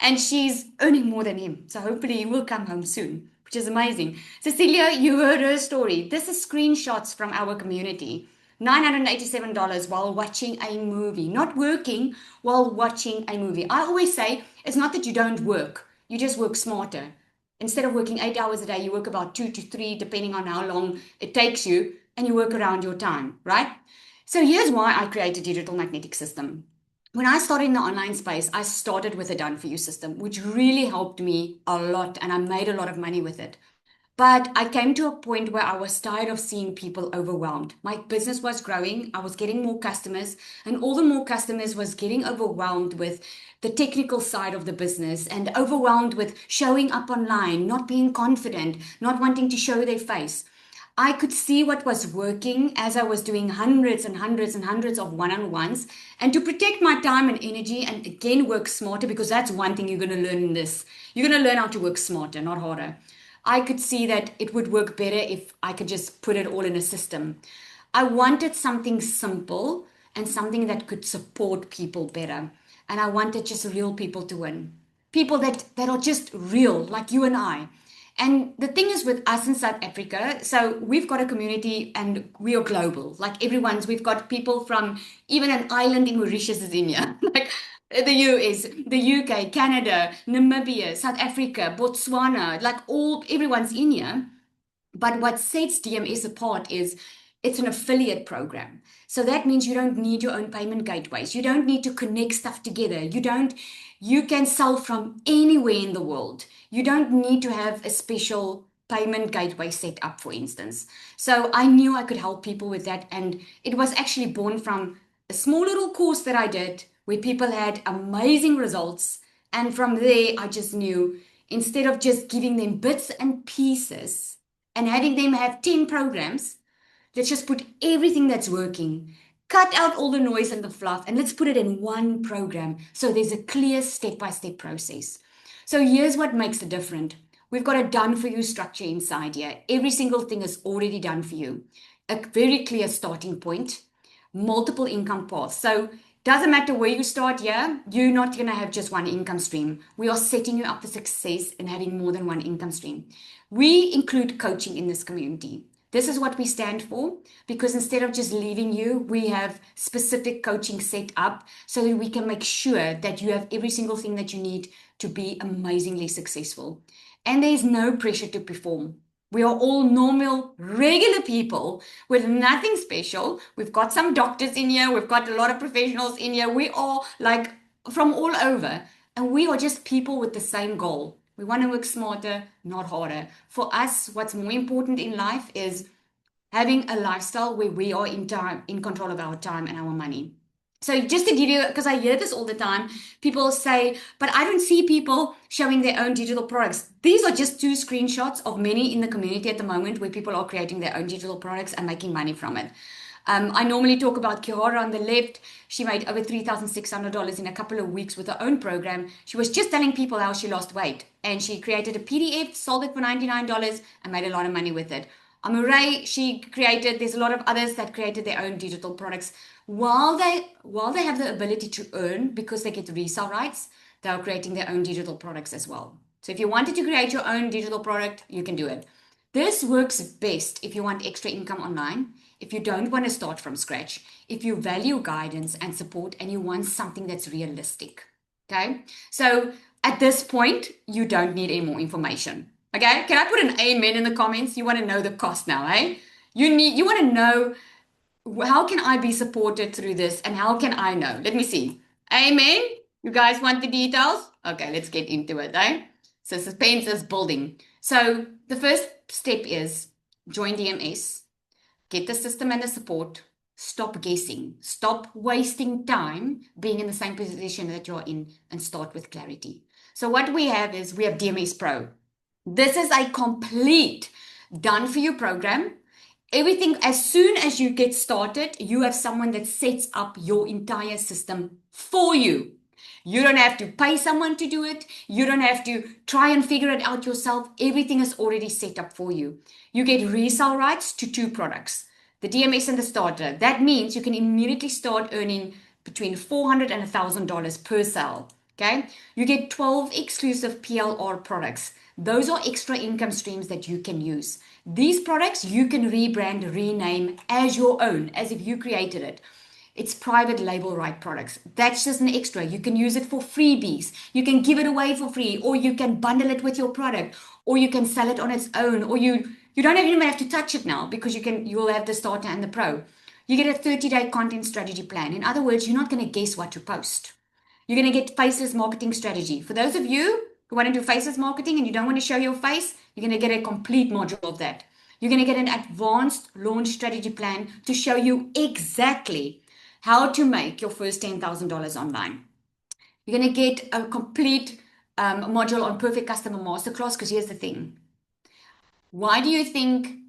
and she's earning more than him. So hopefully he will come home soon, which is amazing. Cecilia, you heard her story. This is screenshots from our community. $987 while watching a movie, not working while watching a movie. I always say it's not that you don't work, you just work smarter. Instead of working 8 hours a day, you work about 2 to 3, depending on how long it takes you, and you work around your time, right? So here's why I created Digital Magnetic System. When I started in the online space, I started with a done for you system, which really helped me a lot, and I made a lot of money with it. But I came to a point where I was tired of seeing people overwhelmed. My business was growing, I was getting more customers, and all the more customers was getting overwhelmed with the technical side of the business and overwhelmed with showing up online, not being confident, not wanting to show their face. I could see what was working as I was doing hundreds and hundreds and hundreds of one-on-ones. And to protect my time and energy and again work smarter, because that's one thing you're going to learn in this. You're going to learn how to work smarter, not harder. I could see that it would work better if I could just put it all in a system. I wanted something simple and something that could support people better. And I wanted just real people to win. People that are just real, like you and I. And the thing is with us in South Africa, so we've got a community and we are global. Like we've got people from even an island in Mauritius is in here. Like the US, the UK, Canada, Namibia, South Africa, Botswana, like everyone's in here. But what sets DMS apart is it's an affiliate program. So that means you don't need your own payment gateways. You don't need to connect stuff together. You can sell from anywhere in the world. You don't need to have a special payment gateway set up, for instance. So I knew I could help people with that. And it was actually born from a small little course that I did where people had amazing results. And from there, I just knew instead of just giving them bits and pieces and having them have 10 programs, let's just put everything that's working, cut out all the noise and the fluff, and let's put it in one program so there's a clear step-by-step process. So here's what makes it different. We've got a done-for-you structure inside here. Every single thing is already done for you. A very clear starting point, multiple income paths. So doesn't matter where you start here, you're not going to have just one income stream. We are setting you up for success in having more than one income stream. We include coaching in this community. This is what we stand for because instead of just leaving you, we have specific coaching set up so that we can make sure that you have every single thing that you need to be amazingly successful. And there's no pressure to perform. We are all normal, regular people with nothing special. We've got some doctors in here. We've got a lot of professionals in here. We are like from all over. And we are just people with the same goal. We want to work smarter, not harder. For us, what's more important in life is having a lifestyle where we are in control of our time and our money. So just to give you, because I hear this all the time, people say, but I don't see people showing their own digital products. These are just 2 screenshots of many in the community at the moment where people are creating their own digital products and making money from it. I normally talk about Kiara on the left. She made over $3,600 in a couple of weeks with her own program. She was just telling people how she lost weight, and she created a PDF, sold it for $99, and made a lot of money with it. Amuray, there's a lot of others that created their own digital products. While they have the ability to earn because they get resale rights, they are creating their own digital products as well. So if you wanted to create your own digital product, you can do it. This works best if you want extra income online, if you don't want to start from scratch, if you value guidance and support and you want something that's realistic. Okay? So at this point, you don't need any more information. Okay? Can I put an amen in the comments? You want to know the cost now, eh? You want to know, how can I be supported through this and how can I know? Let me see. Amen. You guys want the details? Okay, let's get into it, eh? So suspense is building. So the first step is join DMS, get the system and the support, stop guessing, stop wasting time being in the same position that you're in, and start with clarity. So what we have is we have DMS Pro. This is a complete done for you program. Everything, as soon as you get started, you have someone that sets up your entire system for you. You don't have to pay someone to do it. You don't have to try and figure it out yourself. Everything is already set up for you. You get resale rights to 2 products, the DMS and the starter. That means you can immediately start earning between $400 and $1,000 per sale. Okay. You get 12 exclusive PLR products. Those are extra income streams that you can use. These products you can rebrand, rename as your own, as if you created it. It's private label right products. That's just an extra. You can use it for freebies. You can give it away for free, or you can bundle it with your product, or you can sell it on its own, or you don't even have to touch it now because you will have the starter and the pro. You get a 30-day content strategy plan. In other words, you're not going to guess what to post. You're going to get faceless marketing strategy. For those of you who want to do faceless marketing and you don't want to show your face, you're going to get a complete module of that. You're going to get an advanced launch strategy plan to show you exactly how to make your first $10,000 online. You're going to get a complete module on Perfect Customer Masterclass, because here's the thing. Why do you think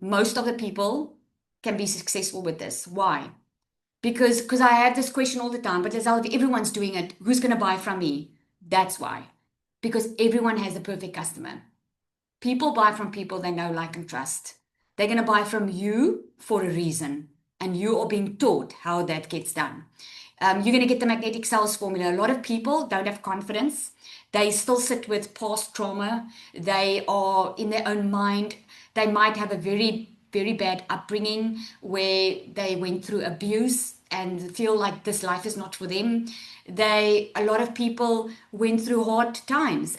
most of the people can be successful with this? Why? Because I have this question all the time, but if everyone's doing it, who's going to buy from me? That's why. Because everyone has a perfect customer. People buy from people they know, like, and trust. They're going to buy from you for a reason, and you are being taught how that gets done. You're going to get the magnetic sales formula. A lot of people don't have confidence. They still sit with past trauma. They are in their own mind. They might have a very, very bad upbringing where they went through abuse and feel like this life is not for them. A lot of people went through hard times,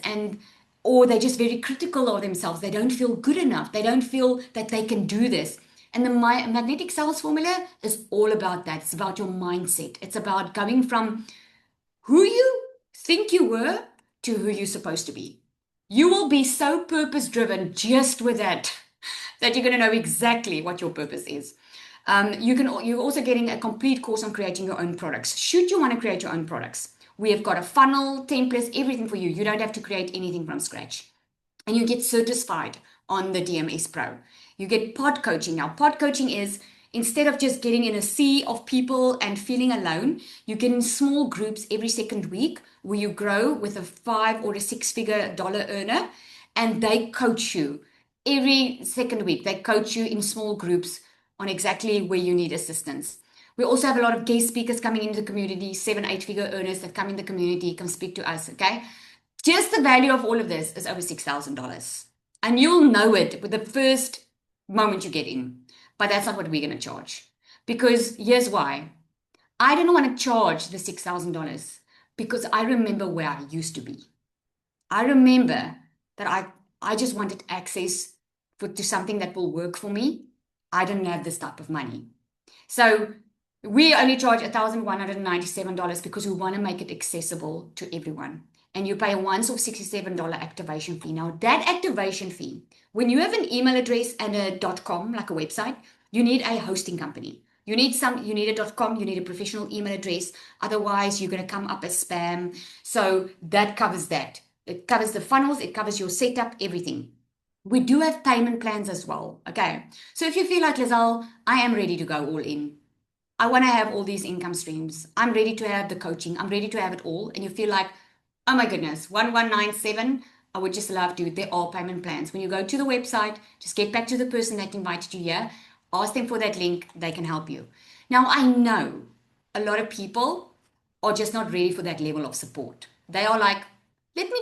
or they're just very critical of themselves. They don't feel good enough. They don't feel that they can do this. And the magnetic sales formula is all about that. It's about your mindset. It's about going from who you think you were to who you're supposed to be. You will be so purpose-driven just with that you're going to know exactly what your purpose is. You're also getting a complete course on creating your own products. Should you want to create your own products, we have got a funnel, templates, everything for you. You don't have to create anything from scratch. And you get certified on the DMS Pro. You get pod coaching. Now, pod coaching is, instead of just getting in a sea of people and feeling alone, you get in small groups every second week where you grow with a 5 or a 6-figure dollar earner, and they coach you every second week. They coach you in small groups on exactly where you need assistance. We also have a lot of guest speakers coming into the community, 7-8-figure earners that come in the community, come speak to us, okay? Just the value of all of this is over $6,000. And you'll know it with the first moment you get in. But that's not what we're going to charge. Because here's why. I didn't want to charge the $6,000 because I remember where I used to be. I remember that I just wanted access to something that will work for me. I didn't have this type of money. So we only charge $1,197 because we want to make it accessible to everyone. and you pay a once-off $67 activation fee. Now, that activation fee, when you have an email address and a .com, like a website, you need a hosting company. You need a .com, you need a professional email address. Otherwise, you're going to come up as spam. So that covers that. It covers the funnels, it covers your setup, everything. We do have payment plans as well. Okay. So if you feel like, Lizelle, I am ready to go all in. I want to have all these income streams. I'm ready to have the coaching. I'm ready to have it all. And you feel like, oh my goodness, 1197, I would just love to. There are payment plans. When you go to the website, just get back to the person that invited you here, ask them for that link, they can help you. Now, I know a lot of people are just not ready for that level of support. They are like, let me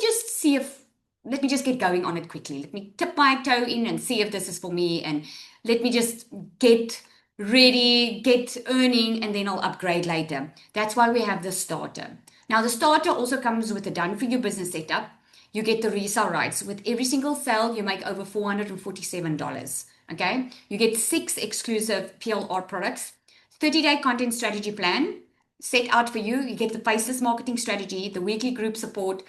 just get going on it quickly. Let me tip my toe in and see if this is for me. And let me just get ready, get earning, and then I'll upgrade later. That's why we have the starter. Now, the starter also comes with a done for you business setup. You get the resale rights. With every single sale, you make over $447. Okay. You get 6 exclusive PLR products, 30-day content strategy plan set out for you. You get the faceless marketing strategy, the weekly group support.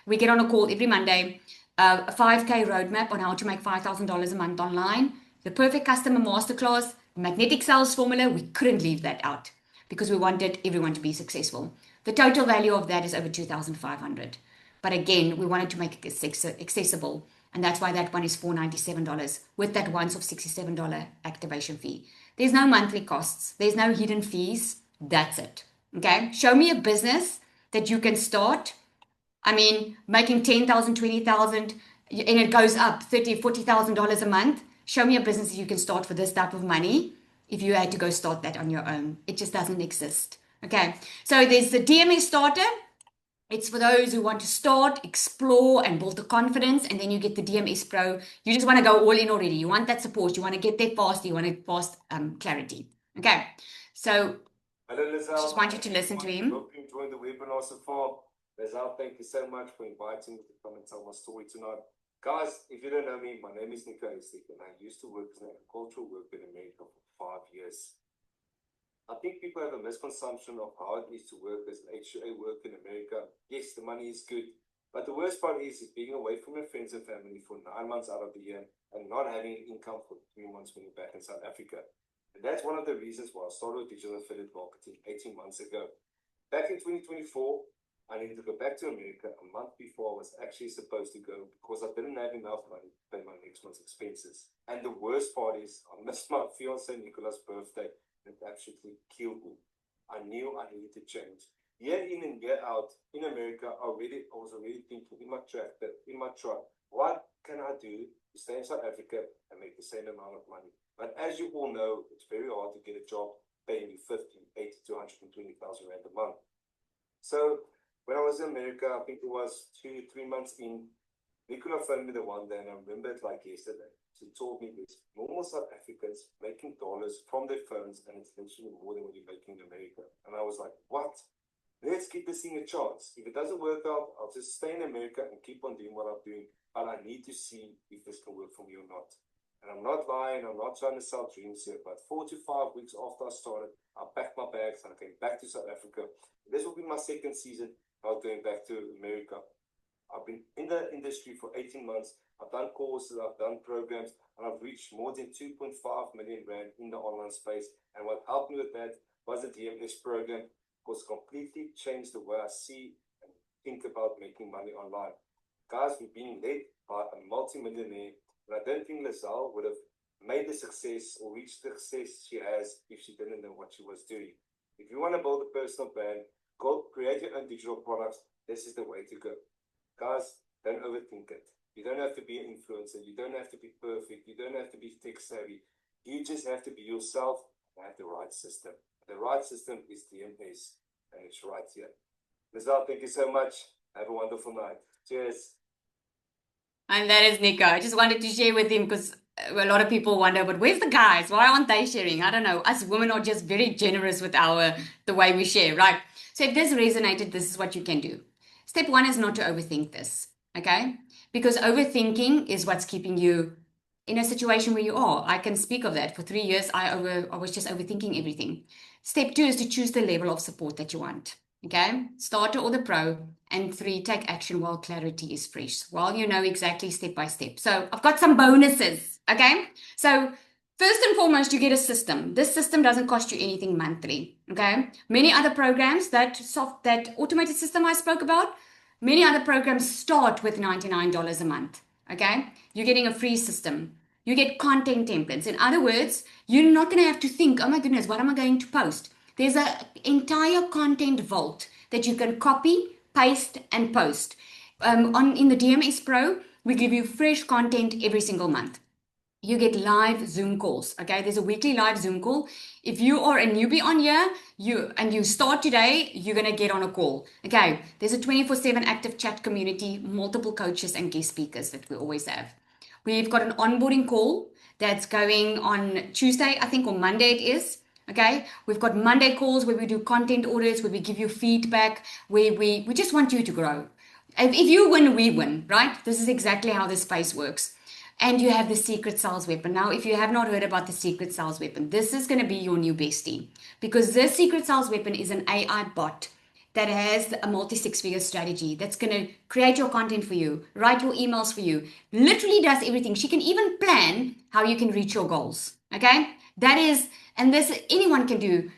We get on a call every Monday, a 5K roadmap on how to make $5,000 a month online, the perfect customer masterclass, magnetic sales formula. We couldn't leave that out because we wanted everyone to be successful. The total value of that is over $2,500. But again, we wanted to make it accessible. And that's why that one is $497 with that once-off $67 activation fee. There's no monthly costs. There's no hidden fees. That's it. Okay. Show me a business that you can start. I mean, making 10,000, 20,000, and it goes up $30,000, $40,000 a month. Show me a business that you can start for this type of money if you had to go start that on your own. It just doesn't exist. Okay. So there's the DMS starter. It's for those who want to start, explore, and build the confidence. And then you get the DMS Pro. You just want to go all in already. You want that support. You want to get there fast. You want fast clarity. Okay. So hello, Lizelle. Just want you to listen to him. Hope you enjoyed the webinar so far. Lizelle, thank you so much for inviting me to come and tell my story tonight. Guys, if you don't know me, my name is Nico Estik, and I used to work as an agricultural worker in America for 5 years. I think people have a misconception of how it is to work as an HCA worker in America. Yes, the money is good, but the worst part is being away from your friends and family for 9 months out of the year and not having an income for 3 months when you're back in South Africa. And that's one of the reasons why I started digital affiliate marketing 18 months ago. Back in 2024, I needed to go back to America a month before I was actually supposed to go because I didn't have enough money to pay my next month's expenses. And the worst part is I missed my fiance Nicola's birthday. It absolutely killed me. I knew I needed to change. Year in and year out in America, I was already thinking in my truck, what can I do to stay in South Africa and make the same amount of money? But as you all know, it's very hard to get a job paying you 50, 80 to 120,000 rand a month. So when I was in America, I think it was 2-3 months in, Nicola phoned me the one day, and I remember it like yesterday. She told me this: normal South Africans making dollars from their phones, and it's literally more than what you're making in America. And I was like, what? Let's give this thing a chance. If it doesn't work out, I'll just stay in America and keep on doing what I'm doing. But I need to see if this can work for me or not. And I'm not lying, I'm not trying to sell dreams here, but 4 to 5 weeks after I started, I packed my bags and I came back to South Africa. This will be my second season of going back to America. I've been in the industry for 18 months. I've done courses, I've done programs, and I've reached more than 2.5 million rand in the online space. And what helped me with that was the DMS program, because completely changed the way I see and think about making money online. Guys, we've been led by a multi-millionaire, and I don't think Lizelle would have made the success or reached the success she has if she didn't know what she was doing. If you want to build a personal brand, go create your own digital products. This is the way to go. Guys, don't overthink it. You don't have to be an influencer. You don't have to be perfect. You don't have to be tech savvy. You just have to be yourself and have the right system. The right system is DMS, and it's right here. Lizelle, thank you so much. Have a wonderful night. Cheers. And that is Nico. I just wanted to share with him because a lot of people wonder, but where's the guys? Why aren't they sharing? I don't know. Us women are just very generous with the way we share, right? So if this resonated, this is what you can do. Step 1 is not to overthink this, okay? Because overthinking is what's keeping you in a situation where you are. I can speak of that. For 3 years, I was just overthinking everything. Step 2 is to choose the level of support that you want. Okay, starter or the pro. And 3, take action while clarity is fresh, while you know exactly step by step. So I've got some bonuses. Okay, so first and foremost, you get a system. This system doesn't cost you anything monthly. Okay, many other programs, that automated system I spoke about, many other programs start with $99 a month. Okay, you're getting a free system. You get content templates. In other words, you're not going to have to think, oh my goodness, what am I going to post? There's an entire content vault that you can copy, paste, and post. In the DMS Pro, we give you fresh content every single month. You get live Zoom calls. Okay, there's a weekly live Zoom call. If you are a newbie on here, you start today, you're gonna get on a call. Okay, there's a 24/7 active chat community, multiple coaches and guest speakers that we always have. We've got an onboarding call that's going on Tuesday, I think, or Monday it is. Okay, we've got Monday calls where we do content audits, where we give you feedback, where we just want you to grow. If you win, we win, right? This is exactly how this space works. And you have the secret sales weapon. Now, if you have not heard about the secret sales weapon, this is going to be your new bestie, because this secret sales weapon is an AI bot that has a multi-6-figure strategy that's going to create your content for you, write your emails for you, literally does everything. She can even plan how you can reach your goals. Okay, that is, and this anyone can do.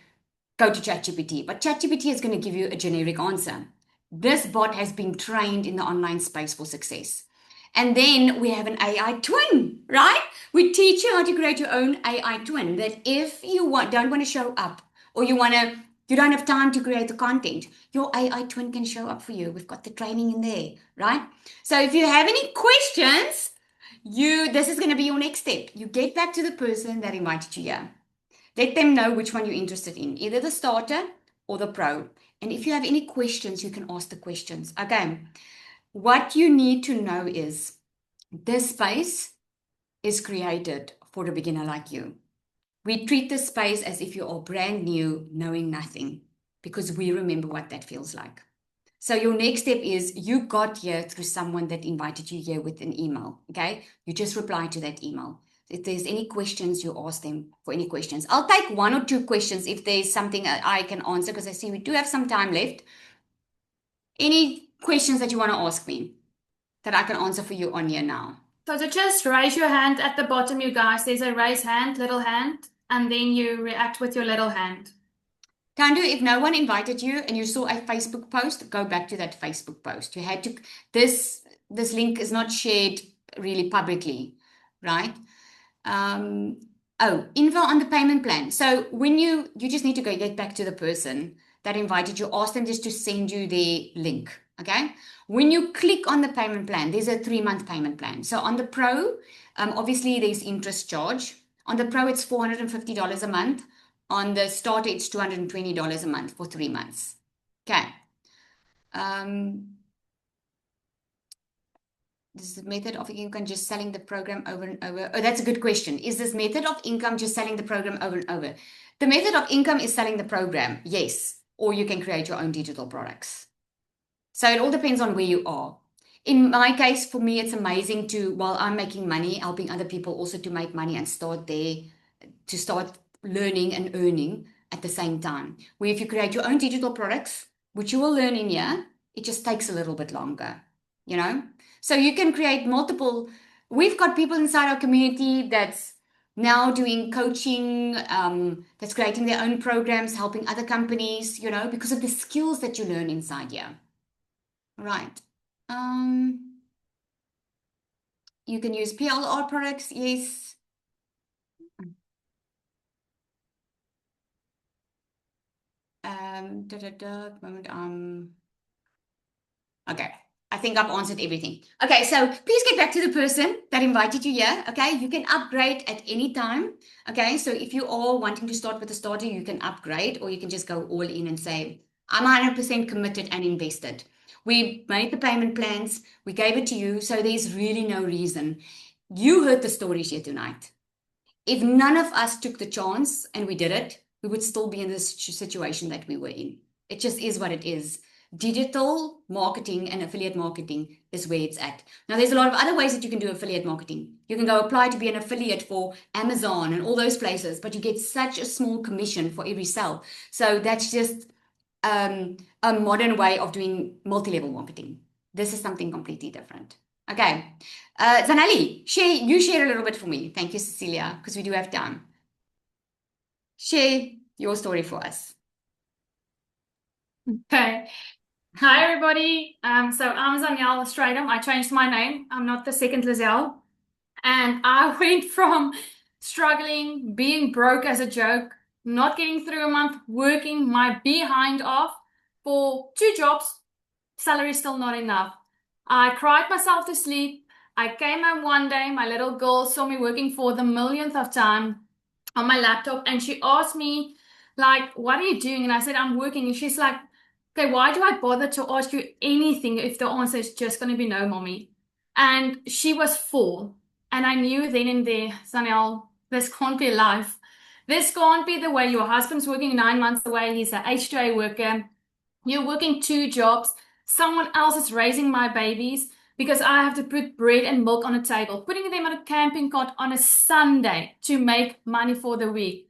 Go to ChatGPT, but ChatGPT is going to give you a generic answer. This bot has been trained in the online space for success. And then we have an AI twin, right? We teach you how to create your own AI twin, that if you don't want to show up, or you don't have time to create the content, your AI twin can show up for you. We've got the training in there, right? So if you have any questions, this is going to be your next step. You get back to the person that invited you here. Let them know which one you're interested in, either the starter or the pro. And if you have any questions, you can ask the questions. Again, what you need to know is this space is created for a beginner like you. We treat this space as if you are brand new, knowing nothing, because we remember what that feels like. So your next step is you got here through someone that invited you here with an email. Okay, you just reply to that email. If there's any questions, you ask them for any questions. I'll take 1 or 2 questions if there's something I can answer, because I see we do have some time left. Any questions that you want to ask me that I can answer for you on here now? So to just raise your hand at the bottom, you guys, there's a raise hand, little hand, and then you react with your little hand. Kandu, if no one invited you and you saw a Facebook post, go back to that Facebook post. You had to, this link is not shared really publicly, right? Info on the payment plan. So when you just need to get back to the person that invited you, ask them just to send you the link. Okay. When you click on the payment plan, there's a 3-month payment plan. So on the pro, obviously there's interest charge. On the pro, it's $450 a month. On the starter, it's $220 a month for 3 months. Okay. This is the method of income just selling the program over and over. Oh, that's a good question. Is this method of income just selling the program over and over? The method of income is selling the program, yes. Or you can create your own digital products. So it all depends on where you are. In my case, for me, it's amazing while I'm making money, helping other people also to make money and start learning and earning at the same time. Where if you create your own digital products, which you will learn in here, it just takes a little bit longer, you know? So you can create multiple. We've got people inside our community that's now doing coaching, that's creating their own programs, helping other companies, you know, because of the skills that you learn inside here. Right. You can use PLR products, yes. Okay, I think I've answered everything. Okay, so please get back to the person that invited you here. Okay, you can upgrade at any time. Okay, so if you are wanting to start with a starter, you can upgrade, or you can just go all in and say, I'm 100% committed and invested. We made the payment plans, we gave it to you, so there's really no reason. You heard the stories here tonight. If none of us took the chance and we did it, we would still be in this situation that we were in. It just is what it is. Digital marketing and affiliate marketing is where it's at. Now, there's a lot of other ways that you can do affiliate marketing. You can go apply to be an affiliate for Amazon and all those places, but you get such a small commission for every sale. So that's just a modern way of doing multi-level marketing. This is something completely different. Okay. Zanelli, you share a little bit for me. Thank you, Cecilia, because we do have time. Share your story for us. Okay. Hi, everybody. So I'm Zaniel Stradum. I changed my name. I'm not the second Lizelle. And I went from struggling, being broke as a joke, not getting through a month, working my behind off for 2 jobs, salary still not enough. I cried myself to sleep. I came home one day, my little girl saw me working for the millionth of time on my laptop, and she asked me, like, what are you doing? And I said, I'm working. And she's like, okay, why do I bother to ask you anything if the answer is just going to be no, mommy? And she was 4. And I knew then and there, Sanel, this can't be life. This can't be the way. Your husband's working 9 months away. He's an H2A worker. You're working 2 jobs. Someone else is raising my babies because I have to put bread and milk on a table, putting them on a camping cart on a Sunday to make money for the week.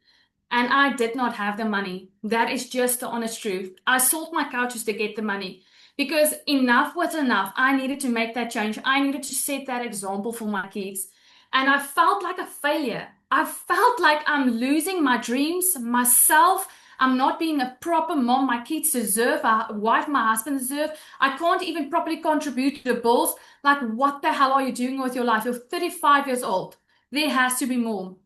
And I did not have the money. That is just the honest truth. I sold my couches to get the money because enough was enough. I needed to make that change. I needed to set that example for my kids. And I felt like a failure. I felt like I'm losing my dreams, myself. I'm not being a proper mom my kids deserve, a wife my husband deserve. I can't even properly contribute to the bills. Like, what the hell are you doing with your life? You're 35 years old. There has to be more.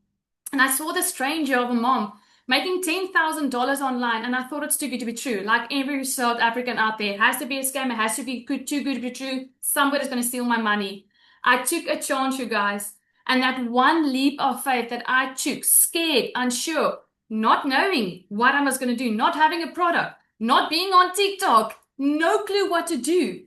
And I saw this stranger of a mom making $10,000 online, and I thought it's too good to be true. Like every South African out there, it has to be a scam, it has to be too good to be true. Somebody's going to steal my money. I took a chance, you guys. And that one leap of faith that I took, scared, unsure, not knowing what I was going to do, not having a product, not being on TikTok, no clue what to do.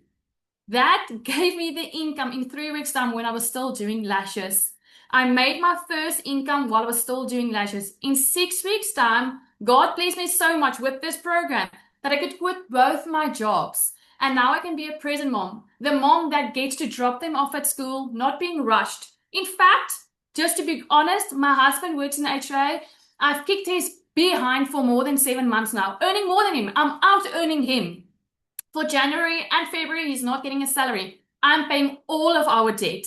That gave me the income in 3 weeks' time when I was still doing lashes. I made my first income while I was still doing lashes. In 6 weeks' time, God blessed me so much with this program that I could quit both my jobs. And now I can be a present mom, the mom that gets to drop them off at school, not being rushed. In fact, just to be honest, my husband works in HRA. I've kicked his behind for more than 7 months now, earning more than him. I'm out earning him. For January and February, he's not getting a salary. I'm paying all of our debt.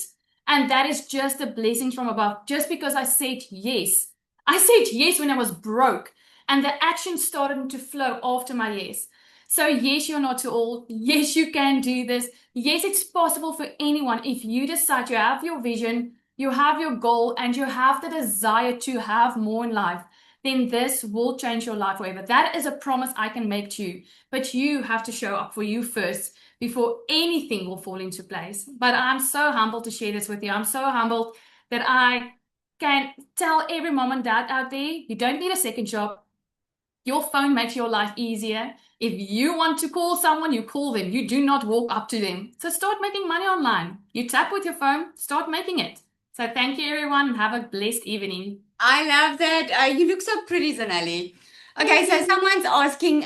And that is just a blessing from above, just because I said yes. I said yes when I was broke, and the action started to flow after my yes. So yes, you're not too old. Yes, you can do this. Yes, it's possible for anyone if you decide you have your vision, you have your goal, and you have the desire to have more in life. Then this will change your life forever. That is a promise I can make to you. But you have to show up for you first before anything will fall into place. But I'm so humbled to share this with you. I'm so humbled that I can tell every mom and dad out there, you don't need a second job. Your phone makes your life easier. If you want to call someone, you call them. You do not walk up to them. So start making money online. You tap with your phone, start making it. So thank you, everyone, and have a blessed evening. I love that. You look so pretty, Zanelli. Okay, so someone's asking,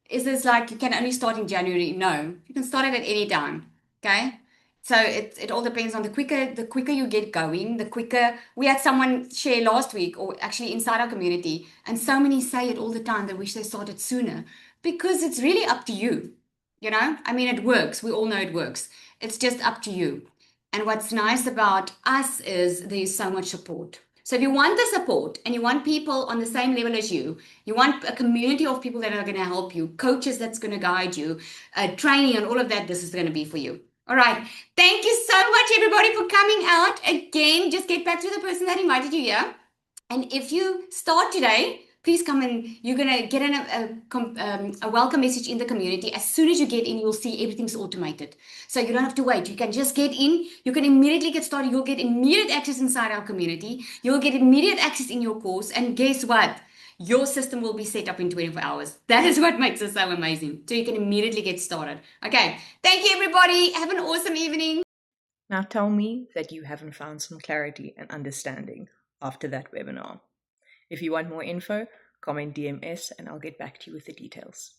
is this like you can only start in January? No, you can start it at any time. Okay. So it all depends on the quicker you get going, the quicker. We had someone share last week, or actually inside our community, and so many say it all the time. They wish they started sooner because it's really up to you. You know, I mean, it works. We all know it works. It's just up to you. And what's nice about us is there's so much support. So if you want the support and you want people on the same level as you want a community of people that are going to help you, coaches that's going to guide you, training and all of that, this is going to be for you. All right. Thank you so much, everybody, for coming out. Again, just get back to the person that invited you here. And if you start today, please come in. You're going to get a welcome message in the community. As soon as you get in, you'll see everything's automated. So you don't have to wait. You can just get in. You can immediately get started. You'll get immediate access inside our community. You'll get immediate access in your course. And guess what? Your system will be set up in 24 hours. That is what makes it so amazing. So you can immediately get started. Okay. Thank you, everybody. Have an awesome evening. Now tell me that you haven't found some clarity and understanding after that webinar. If you want more info, comment DMS and I'll get back to you with the details.